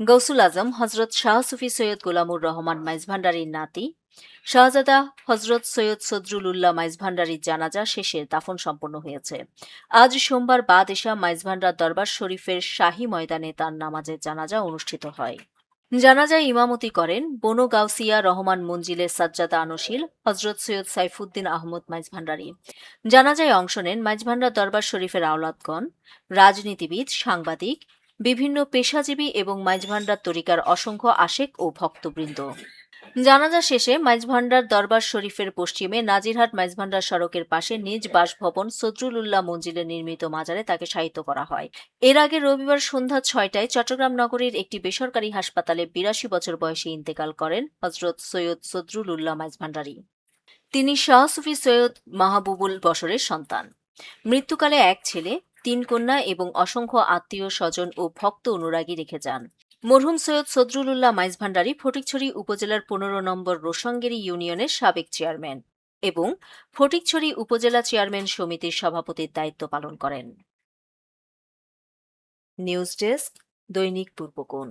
গৌসুল আজম হজরত শাহ সুফি সৈয়দ গোলামুর রহমান মাইজ ভান্ডারীর নাতি শাহজাদা হজরত সৈয়দ সদরুল উল্লাহ মাইজ ভান্ডারীর জানাজা শেষে দাফন সম্পন্ন হয়েছে। আজ সোমবার বাদ এশা মাইজ ভান্ডার দরবার শরীফের শাহী ময়দানে তার নামাজের জানাজা অনুষ্ঠিত হয়। জানাজায় ইমামতি করেন বনু গাউসিয়া রহমান মঞ্জিলের সাজ্জাদা আনশীল হজরত সৈয়দ সাইফুদ্দিন আহমদ মাইজ ভান্ডারী। জানাজায় অংশ নেন মাইজ ভান্ডার দরবার শরীফের আওলাদগণ, রাজনীতিবিদ, সাংবাদিক, বিভিন্ন পেশাজীবী এবং মাইজ ভান্ডার তরিকার অসংখ্য আশেক ও ভক্তবৃন্দ। জানাজা শেষে মাইজ ভান্ডার দরবার শরীফের পশ্চিমে নাজিরহাট মাইজ ভান্ডার সড়কের পাশে নিজ বাসভবন সদরুল উল্লাহ মঞ্জিলে নির্মিত মাজারে তাকে শায়িত করা হয়। এর আগে রবিবার সন্ধ্যা 6টায় চট্টগ্রাম নগরীর একটি বেসরকারি হাসপাতালে ৮২ বছর বয়সে ইন্তেকাল করেন হজরত সৈয়দ সদরুল উল্লাহ মাইজ ভান্ডারী। তিনি শাহ সুফি সৈয়দ মাহবুবুল বশরের সন্তান। মৃত্যুকালে এক ছেলে, ৩ কন্যা এবং অসংখ্য আত্মীয় স্বজন ও ভক্ত অনুরাগী রেখে যান। মরহুম সৈয়দ সদরুল উল্লাহ মাইজ ভান্ডারী ফটিকছড়ি উপজেলার ১৫ নম্বর রোশঙ্গেরি ইউনিয়নের সাবেক চেয়ারম্যান এবং ফটিকছড়ি উপজেলা চেয়ারম্যান সমিতির সভাপতির দায়িত্ব পালন করেন। নিউজ ডেস্ক, দৈনিক পূর্বকোণ।